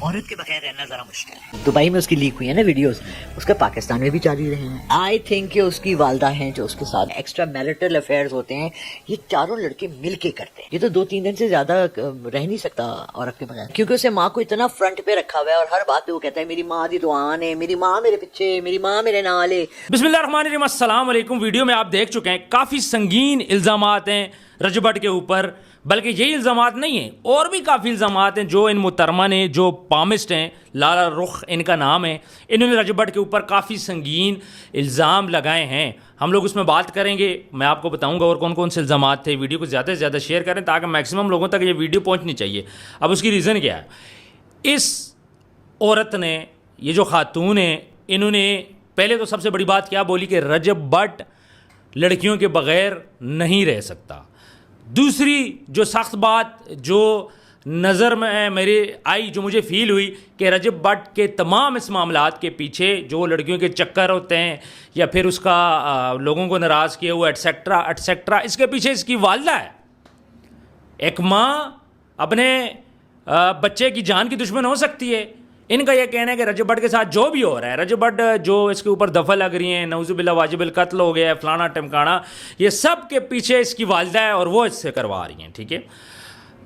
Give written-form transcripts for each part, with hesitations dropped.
عورت کے بغیر رہنا ذرا مشکل ہے. دبئی میں اس کی لیک ہوئی ہے نا ویڈیوز, اس کا پاکستان میں بھی جاری رہے ہیں. آئی تھنک کہ اس کی والدہ ہیں جو اس کے ساتھ ایکسٹرا میرٹل افیئرز ہوتے ہیں, یہ چاروں لڑکے مل کے کرتے ہیں. یہ تو 2-3 دن سے زیادہ رہ نہیں سکتا عورت کے بغیر, کیونکہ اسے ماں کو اتنا فرنٹ پہ رکھا ہوا ہے اور ہر بات پہ وہ کہتا ہے میری ماں دی دعا ہے, میری ماں میرے پیچھے, میری ماں میرے نال ہے. بسم اللہ الرحمن الرحیم. السلام علیکم. ویڈیو میں آپ دیکھ چکے ہیں کافی سنگین الزامات ہیں رجب بٹ کے اوپر, بلکہ یہی الزامات نہیں ہیں, اور بھی کافی الزامات ہیں جو ان محترمہ نے, جو پامسٹ ہیں, لارا رخ ان کا نام ہے, انہوں نے رجب بٹ کے اوپر کافی سنگین الزام لگائے ہیں. ہم لوگ اس میں بات کریں گے, میں آپ کو بتاؤں گا اور کون کون سے الزامات تھے. ویڈیو کو زیادہ سے زیادہ شیئر کریں تاکہ میکسیمم لوگوں تک یہ ویڈیو پہنچنی چاہیے. اب اس کی ریزن کیا ہے؟ اس عورت نے, یہ جو خاتون ہیں, انہوں نے پہلے تو سب سے بڑی بات کیا بولی کہ رجب بٹ لڑکیوں کے بغیر نہیں رہ سکتا. دوسری جو سخت بات جو نظر میں میرے آئی, جو مجھے فیل ہوئی, کہ رجب بٹ کے تمام اس معاملات کے پیچھے جو لڑکیوں کے چکر ہوتے ہیں یا پھر اس کا لوگوں کو ناراض کیا ہوا ایٹسیکٹرا ایٹسیکٹرا, اس کے پیچھے اس کی والدہ ہے. ایک ماں اپنے بچے کی جان کی دشمن ہو سکتی ہے. ان کا یہ کہنا ہے کہ رجب بٹ کے ساتھ جو بھی ہو رہا ہے, رجب بٹ جو اس کے اوپر دفعہ لگ رہی ہیں, نعوذ باللہ واجب القتل ہو گیا ہے, فلانا ٹمکانا, یہ سب کے پیچھے اس کی والدہ ہے اور وہ اس سے کروا رہی ہیں. ٹھیک ہے,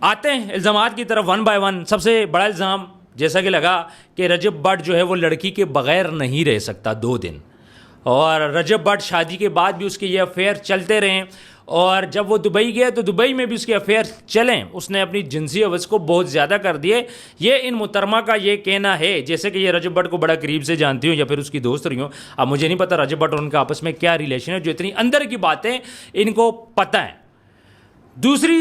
آتے ہیں الزامات کی طرف ون بائی ون. سب سے بڑا الزام جیسا کہ لگا کہ رجب بٹ جو ہے وہ لڑکی کے بغیر نہیں رہ سکتا 2 دن, اور رجب بٹ شادی کے بعد بھی اس کے یہ افیئر چلتے رہے, اور جب وہ دبئی گئے تو دبئی میں بھی اس کے افیئر چلیں. اس نے اپنی جنسی حوث کو بہت زیادہ کر دیے. یہ ان محترمہ کا یہ کہنا ہے, جیسے کہ یہ رجب بٹ کو بڑا قریب سے جانتی ہوں یا پھر اس کی دوست رہی ہوں. اب مجھے نہیں پتا رجب بٹ اور ان کا آپس میں کیا ریلیشن ہے, جو اتنی اندر کی باتیں ان کو پتہ ہیں. دوسری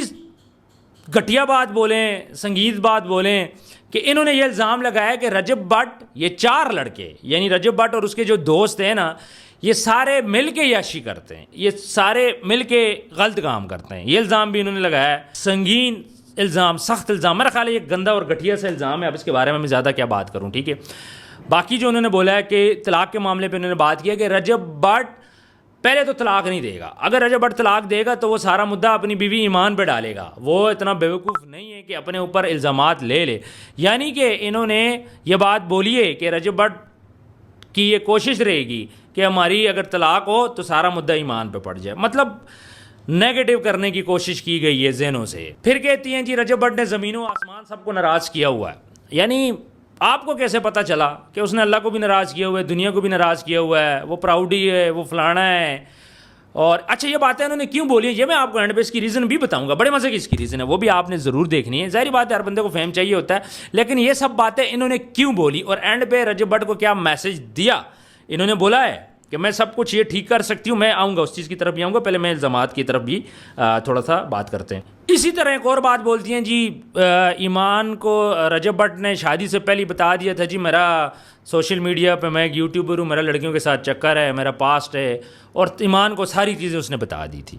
گھٹیا بات بولیں, سنگین بات بولیں, کہ انہوں نے یہ الزام لگایا کہ رجب بٹ, یہ 4 لڑکے یعنی رجب بٹ اور اس کے جو دوست ہیں نا, یہ سارے مل کے یاشی کرتے ہیں, یہ سارے مل کے غلط کام کرتے ہیں. یہ الزام بھی انہوں نے لگایا ہے. سنگین الزام, سخت الزام. میرا خیال ہے یہ گندا اور گھٹیا سے الزام ہے. اب اس کے بارے میں زیادہ کیا بات کروں. ٹھیک ہے, باقی جو انہوں نے بولا ہے کہ طلاق کے معاملے پہ انہوں نے بات کیا کہ رجب بٹ پہلے تو طلاق نہیں دے گا. اگر رجب بٹ طلاق دے گا تو وہ سارا مدعا اپنی بیوی ایمان پہ ڈالے گا. وہ اتنا بیوقوف نہیں ہے کہ اپنے اوپر الزامات لے لے. یعنی کہ انہوں نے یہ بات بولی ہے کہ رجب بٹ کی یہ کوشش رہے گی کہ ہماری اگر طلاق ہو تو سارا مدعا ایمان پہ پڑ جائے. مطلب نیگیٹو کرنے کی کوشش کی گئی ہے ذہنوں سے. پھر کہتی ہیں جی رجب بٹ نے زمین و آسمان سب کو ناراض کیا ہوا ہے. یعنی آپ کو کیسے پتہ چلا کہ اس نے اللہ کو بھی ناراض کیا ہوا ہے, دنیا کو بھی ناراض کیا ہوا ہے, وہ پراؤڈی ہے, وہ فلانا ہے. اور اچھا یہ باتیں انہوں نے کیوں بولی ہیں, یہ میں آپ کو اینڈ پہ اس کی ریزن بھی بتاؤں گا. بڑے مزے کی اس کی ریزن ہے, وہ بھی آپ نے ضرور دیکھنی ہے. ظاہری بات ہے ہر بندے کو فہم چاہیے ہوتا ہے, لیکن یہ سب باتیں انہوں نے کیوں بولی اور اینڈ پہ رجب بٹ کو کیا میسج دیا. انہوں نے بولا ہے کہ میں سب کچھ یہ ٹھیک کر سکتی ہوں. میں آؤں گا, اس چیز کی طرف بھی آؤں گا. پہلے میں الزامات کی طرف بھی تھوڑا سا بات کرتے ہیں. اسی طرح ایک اور بات بولتی ہیں جی ایمان کو رجب بٹ نے شادی سے پہلے بتا دیا تھا جی میرا سوشل میڈیا پہ میں ایک یوٹیوبر ہوں, میرا لڑکیوں کے ساتھ چکر ہے, میرا پاسٹ ہے, اور ایمان کو ساری چیزیں اس نے بتا دی تھی.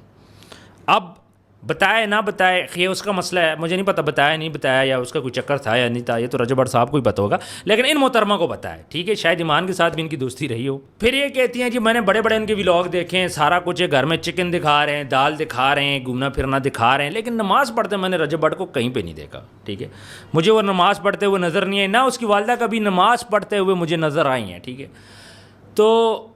اب بتائے نہ بتائے یہ اس کا مسئلہ ہے, مجھے نہیں پتہ بتایا نہیں بتایا یا اس کا کوئی چکر تھا یا نہیں تھا, یہ تو رجب بٹ صاحب کو ہی پتہ ہوگا, لیکن ان محترمہ کو پتہ ہے. ٹھیک ہے, شاید ایمان کے ساتھ بھی ان کی دوستی رہی ہو. پھر یہ کہتی ہیں جی میں نے بڑے بڑے ان کے ولاگ دیکھے ہیں, سارا کچھ ہے, گھر میں چکن دکھا رہے ہیں, دال دکھا رہے ہیں, گھومنا پھرنا دکھا رہے ہیں, لیکن نماز پڑھتے میں نے رجب بٹ کو کہیں پہ نہیں دیکھا. ٹھیک ہے, مجھے وہ نماز پڑھتے ہوئے نظر نہیں آئی, نہ اس کی والدہ کبھی نماز پڑھتے ہوئے مجھے نظر آئی ہیں. ٹھیک ہے, تو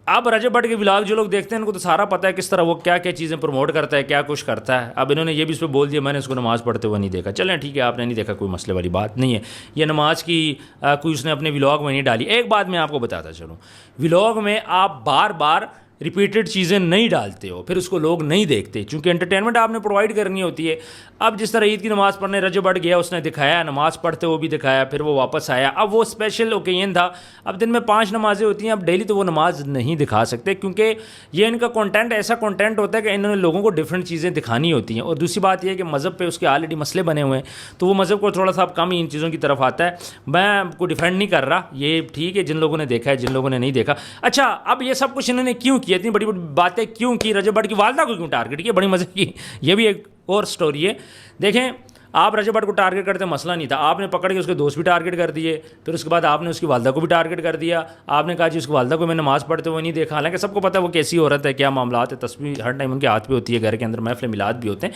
اب رجب بٹ کے ولاگ جو لوگ دیکھتے ہیں ان کو تو سارا پتہ ہے کس طرح وہ کیا کیا چیزیں پروموٹ کرتا ہے, کیا کچھ کرتا ہے. اب انہوں نے یہ بھی اس پہ بول دیا میں نے اس کو نماز پڑھتے ہوئے نہیں دیکھا. چلیں ٹھیک ہے, آپ نے نہیں دیکھا, کوئی مسئلے والی بات نہیں ہے. یہ نماز کی کوئی اس نے اپنے ولاگ میں نہیں ڈالی. ایک بات میں آپ کو بتاتا چلوں, ولاگ میں آپ بار بار ریپیٹڈ چیزیں نہیں ڈالتے ہو, پھر اس کو لوگ نہیں دیکھتے, چونکہ انٹرٹینمنٹ آپ نے پرووائڈ کرنی ہوتی ہے. اب جس طرح عید کی نماز پڑھنے رجب بٹ گیا, اس نے دکھایا نماز پڑھتے وہ بھی دکھایا, پھر وہ واپس آیا. اب وہ اسپیشل اوکیزن تھا, اب دن میں 5 نمازیں ہوتی ہیں, اب ڈیلی تو وہ نماز نہیں دکھا سکتے, کیونکہ یہ ان کا کنٹینٹ ایسا کنٹینٹ ہوتا ہے کہ انہوں نے لوگوں کو ڈفرینٹ چیزیں دکھانی ہوتی ہیں. اور دوسری بات یہ ہے کہ مذہب پہ اس کے آلریڈی مسئلے بنے ہوئے ہیں, تو وہ مذہب کو تھوڑا سا کم ہی ان چیزوں کی طرف آتا ہے. میں کو ڈیفینڈ نہیں کر رہا, یہ ٹھیک ہے جن لوگوں نے دیکھا ہے, جن لوگوں نے نہیں دیکھا. اچھا اب یہ سب کچھ انہوں نے کیوں کیا, اتنی بڑی بڑی باتیں کیوں کی, رجب بٹ کی والدہ کو کیوں ٹارگٹ کیا, بڑی مزے کی یہ بھی ایک اور سٹوری ہے. دیکھیں آپ رجب بٹ کو ٹارگٹ کرتے مسئلہ نہیں تھا, آپ نے پکڑ کے اس کے دوست بھی ٹارگٹ کر دیے, پھر اس کے بعد آپ نے اس کی والدہ کو بھی ٹارگٹ کر دیا. آپ نے کہا جی اس کی والدہ کو میں نماز پڑھتے ہوئے نہیں دیکھا, حالانکہ سب کو پتہ ہے وہ کیسی عورت ہے, کیا معاملات ہے, تسبیح ہر ٹائم ان کے ہاتھ پہ ہوتی ہے, گھر کے اندر محفل میلاد بھی ہوتے ہیں.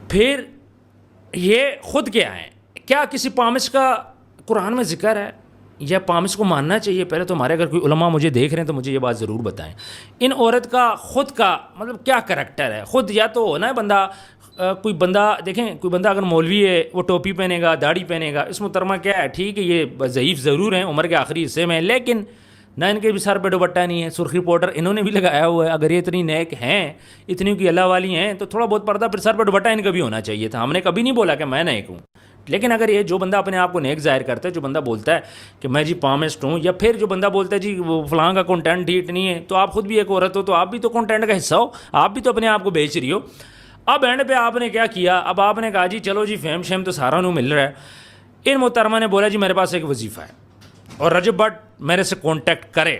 پھر یہ خود کیا ہیں, کیا کسی پامس کا قرآن میں ذکر ہے یا پامس کو ماننا چاہیے؟ پہلے تو ہمارے اگر کوئی علماء مجھے دیکھ رہے ہیں تو مجھے یہ بات ضرور بتائیں، ان عورت کا خود کا مطلب کیا کریکٹر ہے؟ خود یا تو ہونا ہے بندہ، کوئی بندہ دیکھیں، کوئی بندہ اگر مولوی ہے وہ ٹوپی پہنے گا، داڑھی پہنے گا، اس محترمہ کیا ہے، ٹھیک ہے یہ ضعیف ضرور ہیں، عمر کے آخری حصے میں، لیکن نہ ان کے بھی سر پہ دوپٹہ نہیں ہے، سرخی پاؤڈر انہوں نے بھی لگایا ہوا ہے۔ اگر یہ اتنی نیک ہیں، اتنی کی اللہ والی ہیں، تو تھوڑا بہت پردہ پھر سر پہ دوپٹہ ان کا بھی ہونا چاہیے تھا۔ ہم نے کبھی نہیں بولا کہ میں نیک ہوں، لیکن اگر یہ جو بندہ اپنے آپ کو نیک ظاہر کرتا ہے، جو بندہ بولتا ہے کہ میں جی پامسٹ ہوں، یا پھر جو بندہ بولتا ہے جی وہ فلاں کا کنٹینٹ ٹھیک نہیں ہے، تو آپ خود بھی ایک عورت ہو، تو آپ بھی تو کنٹینٹ کا حصہ ہو، آپ بھی تو اپنے آپ کو بیچ رہی ہو۔ اب اینڈ پہ آپ نے کیا کیا؟ اب آپ نے کہا جی چلو جی فیم شیم تو سارا نو مل رہا ہے۔ ان محترمہ نے بولا جی میرے پاس ایک وظیفہ ہے، اور رجب بٹ میرے سے کانٹیکٹ کرے۔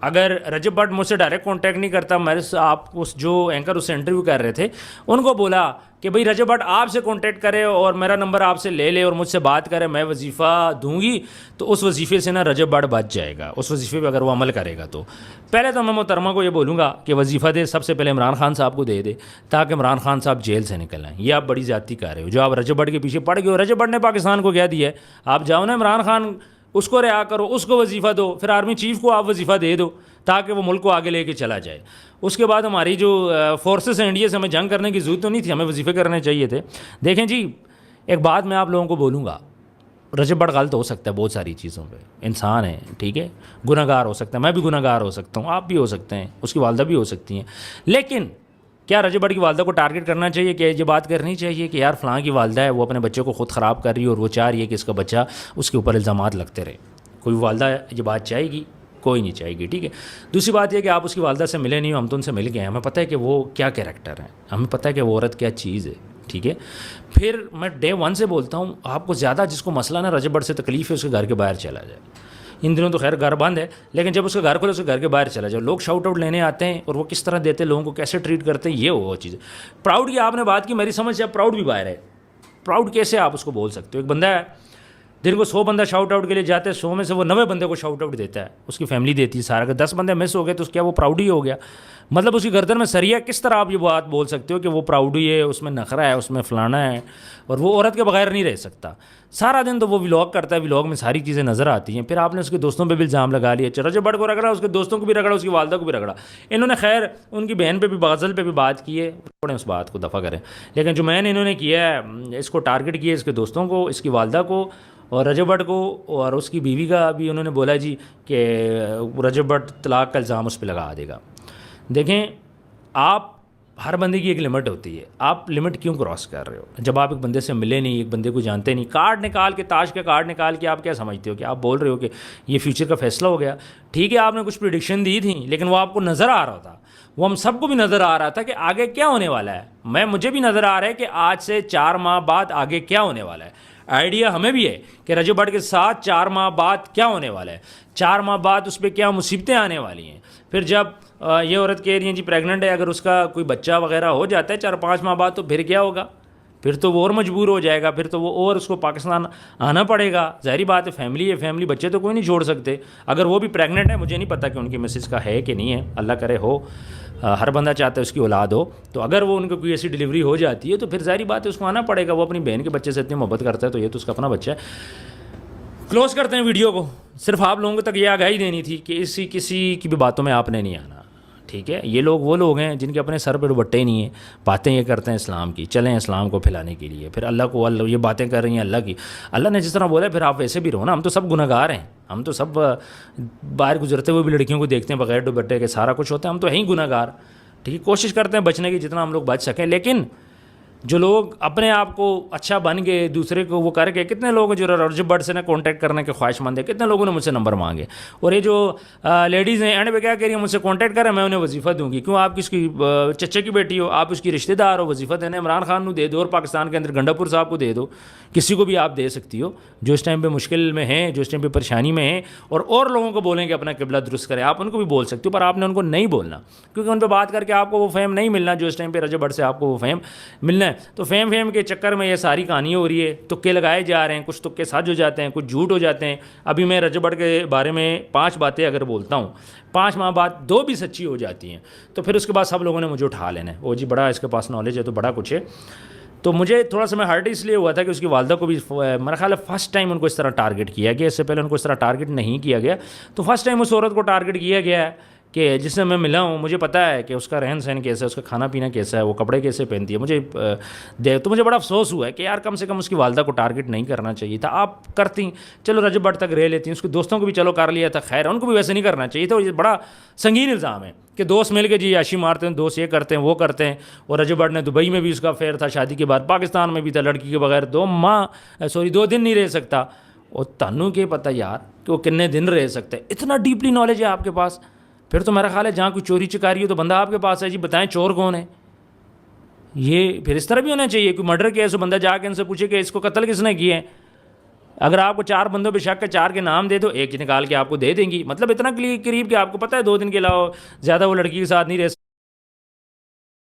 اگر رجب بٹ مجھ سے ڈائریکٹ کانٹیکٹ نہیں کرتا، میرے سے آپ اس جو اینکر اس سے انٹرویو کر رہے تھے ان کو بولا کہ بھئی رجب بٹ آپ سے کانٹیکٹ کرے اور میرا نمبر آپ سے لے لے اور مجھ سے بات کرے، میں وظیفہ دوں گی، تو اس وظیفے سے نا رجب بٹ بچ جائے گا، اس وظیفے پہ اگر وہ عمل کرے گا تو۔ پہلے تو میں محترمہ کو یہ بولوں گا کہ وظیفہ دے، سب سے پہلے عمران خان صاحب کو دے تاکہ عمران خان صاحب جیل سے نکل آئیں۔ یہ آپ بڑی زیادتی کر رہے ہو، جو آپ رجب بٹ کے پیچھے پڑ گئے ہو۔ رجب بٹ نے پاکستان کو کیا دیا ہے؟ آپ جاؤ نا عمران خان اس کو رہا کرو، اس کو وظیفہ دو، پھر آرمی چیف کو آپ وظیفہ دے دو تاکہ وہ ملک کو آگے لے کے چلا جائے۔ اس کے بعد ہماری جو فورسز ہیں انڈیا سے، ہمیں جنگ کرنے کی ضرورت تو نہیں تھی، ہمیں وظیفے کرنے چاہیے تھے۔ دیکھیں جی ایک بات میں آپ لوگوں کو بولوں گا، رجب بٹ غلط ہو سکتا ہے بہت ساری چیزوں پہ، انسان ہے، ٹھیک ہے، گناہ گار ہو سکتا ہے، میں بھی گناہ گار ہو سکتا ہوں، آپ بھی ہو سکتے ہیں، اس کی والدہ بھی ہو سکتی ہیں، لیکن کیا رجب بٹ کی والدہ کو ٹارگٹ کرنا چاہیے کہ یہ بات کرنی چاہیے کہ یار فلاں کی والدہ ہے وہ اپنے بچے کو خود خراب کر رہی ہے اور وہ چاہ رہی ہے کہ اس کا بچہ اس کے اوپر الزامات لگتے رہے؟ کوئی والدہ یہ بات چاہے گی؟ کوئی نہیں چاہے گی، ٹھیک ہے۔ دوسری بات یہ کہ آپ اس کی والدہ سے ملے نہیں ہو، ہم تو ان سے مل گئے ہیں، ہمیں پتہ ہے کہ وہ کیا کیریکٹر ہے، ہمیں پتہ ہے کہ وہ عورت کیا چیز ہے، ٹھیک ہے۔ پھر میں ڈے ون سے بولتا ہوں، آپ کو زیادہ جس کو مسئلہ نا رجب بٹ سے تکلیف ہے اس کے گھر کے باہر چلا جائے۔ ان دنوں تو خیر گھر بند ہے، لیکن جب اس کا گھر کھولے اس کے گھر کے باہر چلا جائے۔ لوگ شاؤٹ آؤٹ لینے آتے ہیں اور وہ کس طرح دیتے ہیں، لوگوں کو کیسے ٹریٹ کرتے ہیں، یہ وہ چیز ہے۔ پراؤڈ کی آپ نے بات کی، میری سمجھ سے پراؤڈ بھی باہر ہے۔ پراؤڈ کیسے آپ اس کو بول سکتے ہو؟ ایک بندہ ہے دن کو 100 بندہ شاؤٹ آؤٹ کے لیے جاتے ہیں، 100 میں سے وہ 90 بندے کو شاؤٹ آؤٹ دیتا ہے، اس کی فیملی دیتی ہے سارا، اگر 10 بندے مس ہو گئے تو کیا وہ پراؤڈ ہی ہو گیا؟ مطلب اس کی گردن میں سریا، کس طرح آپ یہ بات بول سکتے ہو کہ وہ پراؤڈ ہی ہے، اس میں نخرہ ہے، اس میں فلانا ہے، اور وہ عورت کے بغیر نہیں رہ سکتا؟ سارا دن تو وہ ولاگ کرتا ہے، ولاگ میں ساری چیزیں نظر آتی ہیں، پھر آپ نے اس کے دوستوں پہ بھی الزام لگا لیا، رجب بٹ کو رگڑا، اس کے دوستوں کو بھی رگڑا، اس کی والدہ کو بھی رگڑا۔ انہوں نے خیر ان کی بہن پہ بھی، غزل پہ بھی بات کی ہے، تھوڑے اس بات کو دفع کریں، لیکن جو میں نے انہوں نے کیا ہے، اس کو ٹارگٹ کیا ہے، اس کے دوستوں کو، اس کی والدہ کو اور رجب بٹ کو، اور اس کی بیوی کا بھی انہوں نے بولا جی کہ رجب بٹ طلاق کا الزام اس پہ لگا دے گا۔ دیکھیں آپ، ہر بندے کی ایک لمٹ ہوتی ہے، آپ لمٹ کیوں کراس کر رہے ہو؟ جب آپ ایک بندے سے ملے نہیں، ایک بندے کو جانتے نہیں، کارڈ نکال کے، تاش کے کارڈ نکال کے آپ کیا سمجھتے ہو کہ آپ بول رہے ہو کہ یہ فیوچر کا فیصلہ ہو گیا؟ ٹھیک ہے آپ نے کچھ پریڈکشن دی تھیں، لیکن وہ آپ کو نظر آ رہا تھا، وہ ہم سب کو بھی نظر آ رہا تھا کہ آگے کیا ہونے والا ہے۔ مجھے بھی نظر آ رہا ہے کہ آج سے 4 ماہ بعد آگے کیا ہونے والا ہے۔ آئیڈیا ہمیں بھی ہے کہ رجب بٹ کے ساتھ 4 ماہ بعد کیا ہونے والا ہے، 4 ماہ بعد اس پہ کیا مصیبتیں آنے والی ہیں۔ پھر جب یہ عورت کہہ رہی ہیں جی پریگننٹ ہے، اگر اس کا کوئی بچہ وغیرہ ہو جاتا ہے 4-5 ماہ بعد، تو پھر کیا ہوگا؟ پھر تو وہ اور مجبور ہو جائے گا، پھر تو وہ اور اس کو پاکستان آنا پڑے گا۔ ظاہری بات ہے، فیملی ہے، فیملی بچے تو کوئی نہیں چھوڑ سکتے۔ اگر وہ بھی پریگننٹ ہے، مجھے نہیں پتہ کہ ان کی مسز کا ہے کہ نہیں ہے، اللہ کرے ہو، ہر بندہ چاہتا ہے اس کی اولاد ہو، تو اگر وہ ان کو کوئی ایسی ڈلیوری ہو جاتی ہے تو پھر ظاہری بات ہے اس کو آنا پڑے گا۔ وہ اپنی بہن کے بچے سے اتنی محبت کرتا ہے تو یہ تو اس کا اپنا بچہ ہے۔ کلوز کرتے ہیں ویڈیو کو، صرف آپ لوگوں تک یہ آگاہی دینی تھی کہ کسی کی بھی باتوں میں آپ نے نہیں آنا، ٹھیک ہے۔ یہ لوگ وہ لوگ ہیں جن کے اپنے سر پہ دوپٹے نہیں ہیں، باتیں یہ کرتے ہیں اسلام کی، چلیں اسلام کو پھیلانے کے لیے، پھر اللہ یہ باتیں کر رہی ہیں اللہ کی۔ اللہ نے جس طرح بولا ہے پھر آپ ویسے بھی رہو نا۔ ہم تو سب گناہ گار ہیں، ہم تو سب باہر گزرتے ہوئے بھی لڑکیوں کو دیکھتے ہیں بغیر دوپٹے کے، سارا کچھ ہوتا ہے، ہم تو ہیں گناہ گار، ٹھیک ہے۔ کوشش کرتے ہیں بچنے کی جتنا ہم لوگ بچ سکیں، لیکن جو لوگ اپنے آپ کو اچھا بن گئے، دوسرے کو وہ کر کے، کتنے لوگ جو رجب بٹ سے نا کانٹیکٹ کرنے کے خواہش مند ہیں، کتنے لوگوں نے مجھ سے نمبر مانگے، اور یہ جو لیڈیز ہیں اینڈ پہ کیا کہہ رہی ہیں مجھ سے کانٹیکٹ کریں، میں انہیں وظیفہ دوں گی۔ کیوں؟ آپ کس کی چچے کی بیٹی ہو، آپ اس کی رشتہ دار ہو، وظیفہ دینا عمران خان کو دے دو، اور پاکستان کے اندر گنڈا پور صاحب کو دے دو، کسی کو بھی آپ دے سکتی ہو جو اس ٹائم پہ مشکل میں ہیں، جو اس ٹائم پہ پریشانی میں ہیں، اور لوگوں کو بولیں کہ اپنا قبلہ درست کریں، آپ ان کو بھی بول سکتے ہو، پر آپ نے ان کو نہیں بولنا، کیونکہ ان پہ بات کر کے آپ کو وہ فیم نہیں ملنا جو اس ٹائم پہ رجب بٹ سے آپ کو وہ فیم ملنا ہے۔ تو فیم کے چکر میں یہ ساری کہانی ہو رہی ہے، تکے لگائے جا رہے ہیں، کچھ تکے سچ ہو جاتے ہیں، کچھ جھوٹ ہو جاتے ہیں۔ ابھی میں رجب بٹ کے بارے میں 5 باتیں اگر بولتا ہوں، 5 ماہ بعد 2 بھی سچی ہو جاتی ہیں، تو پھر اس کے بعد سب لوگوں نے مجھے اٹھا لینا ہے، وہ جی بڑا اس کے پاس نالج ہے تو بڑا کچھ ہے۔ تو مجھے تھوڑا سا میں ہرٹ اس لیے ہوا تھا کہ اس کی والدہ کو بھی میرا خیال ہے فرسٹ ٹائم ان کو اس طرح ٹارگٹ کیا گیا. اس سے پہلے ان کو اس طرح ٹارگٹ نہیں کیا گیا. تو فرسٹ ٹائم اس عورت کو ٹارگٹ کیا گیا ہے کہ جس سے میں ملا ہوں, مجھے پتہ ہے کہ اس کا رہن سہن کیسا ہے, اس کا کھانا پینا کیسا ہے, وہ کپڑے کیسے پہنتی ہے. تو مجھے بڑا افسوس ہوا ہے کہ یار کم سے کم اس کی والدہ کو ٹارگٹ نہیں کرنا چاہیے تھا. آپ کرتی, چلو رجب بٹ تک رہ لیتی, اس کے دوستوں کو بھی چلو کر لیا تھا, خیر ان کو بھی ویسے نہیں کرنا چاہیے تھا. یہ بڑا سنگین الزام ہے کہ دوست مل کے جی عیاشی مارتے ہیں, دوست یہ کرتے ہیں وہ کرتے ہیں. اور رجب بٹ نے دبئی میں بھی اس کا افیئر تھا شادی کے بعد, پاکستان میں بھی تھا, لڑکی کے بغیر 2 دن نہیں رہ سکتا. اور تنوں کے پتہ یار کہ وہ کتنے دن رہ سکتے ہیں. اتنا ڈیپلی نالج ہے آپ کے پاس. پھر تو میرا خیال ہے جہاں کوئی چوری چکاری ہو تو بندہ آپ کے پاس ہے, جی بتائیں چور کون ہے. یہ پھر اس طرح بھی ہونا چاہیے, کوئی مرڈر کیس ہو بندہ جا کے ان سے پوچھے کہ اس کو قتل کس نے کیا ہے. اگر آپ کو 4 بندوں پہ شک ہے, 4 کے نام دے دو, ایک نکال کے آپ کو دے دیں گی. مطلب اتنا قریب کہ آپ کو پتہ ہے 2 دن کے علاوہ زیادہ وہ لڑکی کے ساتھ نہیں رہ